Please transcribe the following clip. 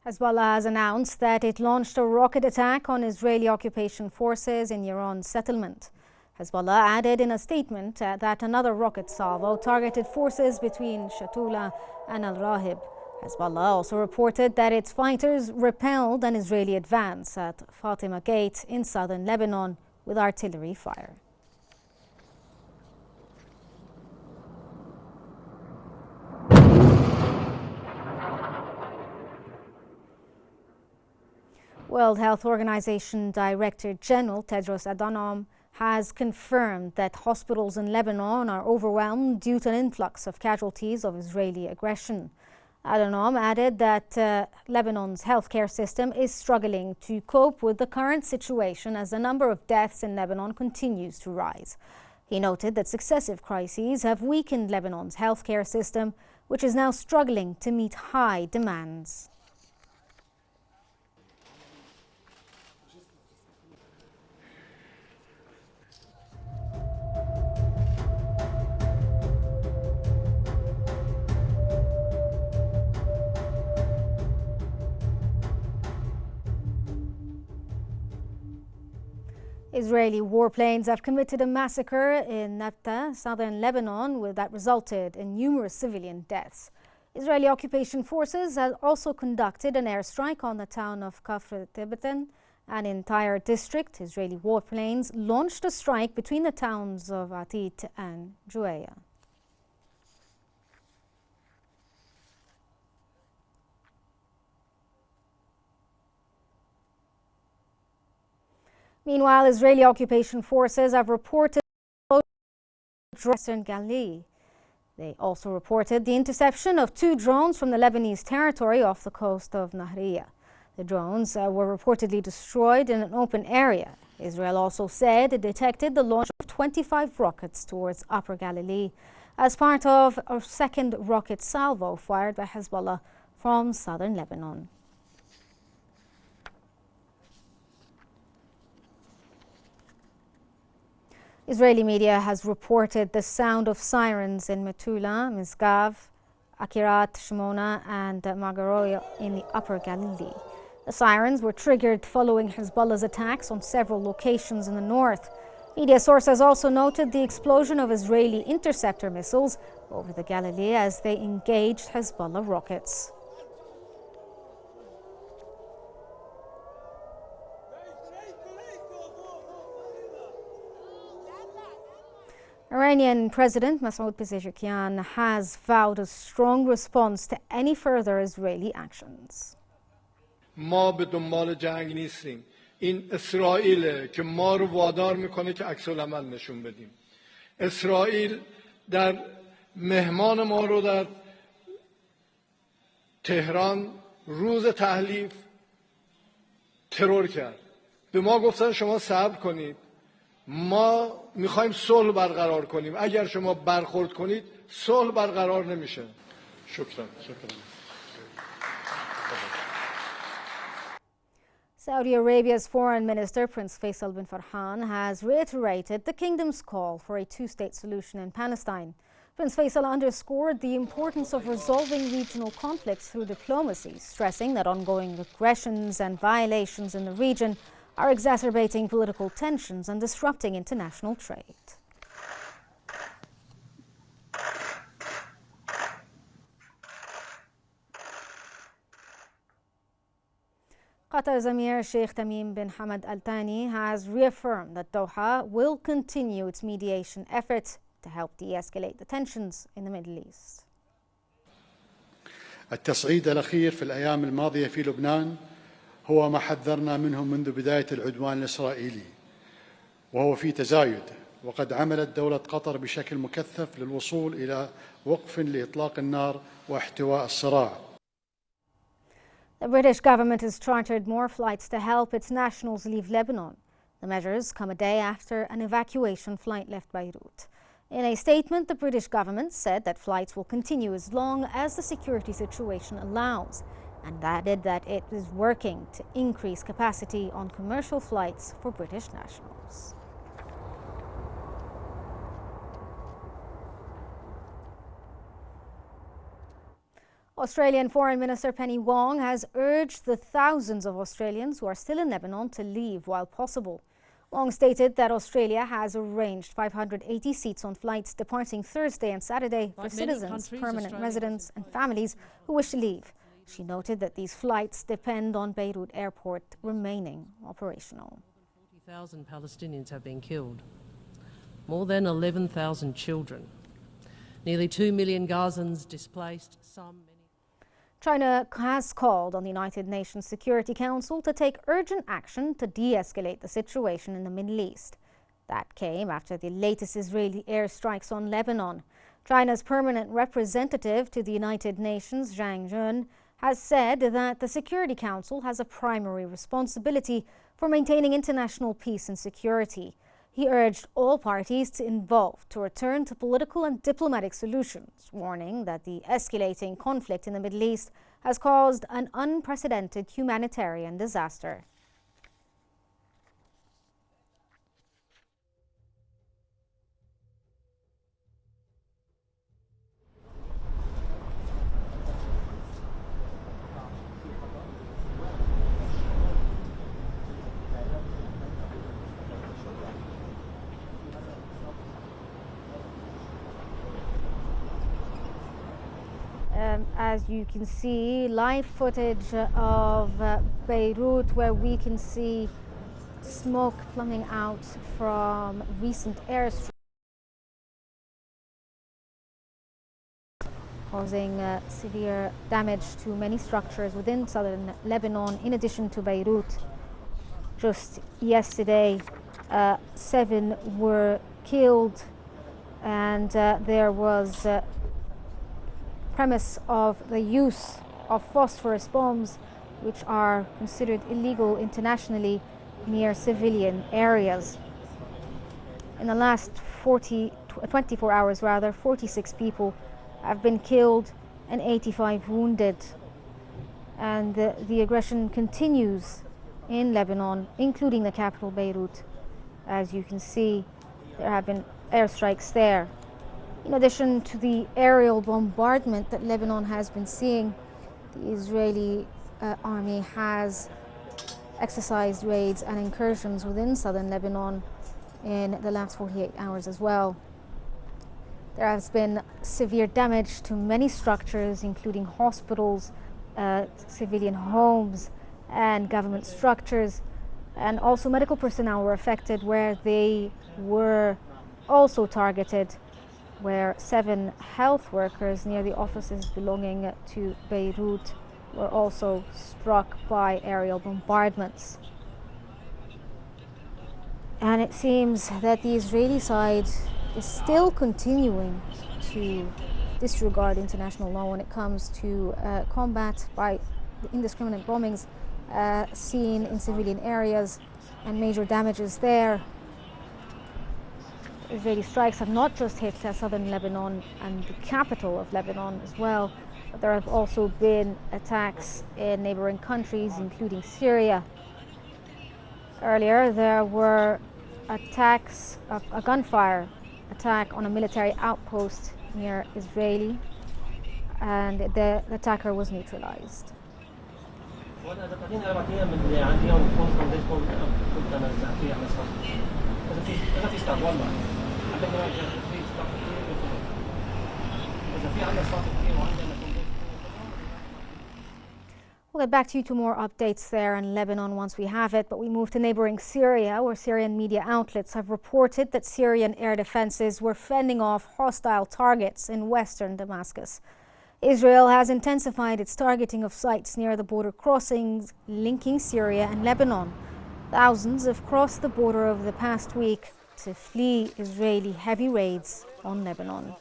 Hezbollah has announced that it launched a rocket attack on Israeli occupation forces in Iran's settlement. Hezbollah added in a statement that another rocket salvo targeted forces between Shatula and Al-Rahib. Hezbollah also reported that its fighters repelled an Israeli advance at Fatima Gate in southern Lebanon with artillery fire. World Health Organization Director General Tedros Adhanom has confirmed that hospitals in Lebanon are overwhelmed due to an influx of casualties of Israeli aggression. Adhanom added that Lebanon's healthcare system is struggling to cope with the current situation as the number of deaths in Lebanon continues to rise. He noted that successive crises have weakened Lebanon's healthcare system, which is now struggling to meet high demands. Israeli warplanes have committed a massacre in Nabatieh, southern Lebanon, that resulted in numerous civilian deaths. Israeli occupation forces have also conducted an airstrike on the town of Kafr Tibetan, an entire district. Israeli warplanes launched a strike between the towns of Atit and Juwaya. Meanwhile, Israeli occupation forces have reported Western Galilee. They also reported the interception of 2 drones from the Lebanese territory off the coast of Nahriya. The drones were reportedly destroyed in an open area. Israel also said it detected the launch of 25 rockets towards Upper Galilee as part of a second rocket salvo fired by Hezbollah from southern Lebanon. Israeli media has reported the sound of sirens in Metula, Misgav, Akirat, Shimona and Magaroya in the Upper Galilee. The sirens were triggered following Hezbollah's attacks on several locations in the north. Media sources also noted the explosion of Israeli interceptor missiles over the Galilee as they engaged Hezbollah rockets. Iranian President Masoud Pezeshkian has vowed a strong response to any further Israeli actions. ما به دنبال جنگ نیستیم. این اسرائیل که ما رو وادار میکنه که عکس العمل نشون بدیم. اسرائیل در مهمان ما رو در تهران روز تحلیف ترور کرد. به ما گفتن شما صبر کنید. ما میخوایم صلح برقرار کنیم. اگر شما برخورد کنید صلح برقرار نمیشه. شکرا. Saudi Arabia's foreign minister, Prince Faisal bin Farhan, has reiterated the kingdom's call for a 2-state solution in Palestine. Prince Faisal underscored the importance of resolving regional conflicts through diplomacy, stressing that ongoing aggressions and violations in the region are exacerbating political tensions and disrupting international trade. Qatar's Emir Sheikh Tamim bin Hamad Al Thani has reaffirmed that Doha will continue its mediation efforts to help de-escalate the tensions in the Middle East. التصعيد الأخير في الأيام الماضية في لبنان هو ما حذرنا منه منذ بداية العدوان الإسرائيلي، وهو في تزايد، وقد عملت دولة قطر بشكل مكثف للوصول إلى وقف لإطلاق النار واحتواء الصراع. The British government has chartered more flights to help its nationals leave Lebanon. The measures come a day after an evacuation flight left Beirut. In a statement, the British government said that flights will continue as long as the security situation allows, and added that it is working to increase capacity on commercial flights for British nationals. Australian Foreign Minister Penny Wong has urged the thousands of Australians who are still in Lebanon to leave while possible. Wong stated that Australia has arranged 580 seats on flights departing Thursday and Saturday for citizens, permanent residents and families who wish to leave. She noted that these flights depend on Beirut Airport remaining operational. 40,000 Palestinians have been killed, more than 11,000 children, nearly 2 million Gazans displaced, China has called on the United Nations Security Council to take urgent action to de-escalate the situation in the Middle East. That came after the latest Israeli airstrikes on Lebanon. China's permanent representative to the United Nations, Zhang Jun, has said that the Security Council has a primary responsibility for maintaining international peace and security. He urged all parties involved to return to political and diplomatic solutions, warning that the escalating conflict in the Middle East has caused an unprecedented humanitarian disaster. As you can see, live footage of Beirut, where we can see smoke plumbing out from recent airstrikes, causing severe damage to many structures within southern Lebanon, in addition to Beirut. Just yesterday, 7 were killed, and there was premise of the use of phosphorus bombs, which are considered illegal internationally, near civilian areas. In the last 24 hours, 46 people have been killed and 85 wounded. And the aggression continues in Lebanon, including the capital Beirut. As you can see, there have been airstrikes there. In addition to the aerial bombardment that Lebanon has been seeing, the Israeli army has exercised raids and incursions within southern Lebanon in the last 48 hours as well. There has been severe damage to many structures, including hospitals, civilian homes, and government structures, and also medical personnel were affected, where they were also targeted, where 7 health workers near the offices belonging to Beirut were also struck by aerial bombardments. And it seems that the Israeli side is still continuing to disregard international law when it comes to combat by the indiscriminate bombings seen in civilian areas and major damages there. Israeli strikes have not just hit southern Lebanon and the capital of Lebanon as well, but there have also been attacks in neighboring countries, including Syria. Earlier, there were attacks of a gunfire attack on a military outpost near Israeli, and the attacker was neutralized. We'll get back to you to more updates there in Lebanon once we have it, but we move to neighboring Syria, where Syrian media outlets have reported that Syrian air defenses were fending off hostile targets in western Damascus. Israel has intensified its targeting of sites near the border crossings linking Syria and Lebanon. Thousands have crossed the border over the past week to flee Israeli heavy raids on Lebanon.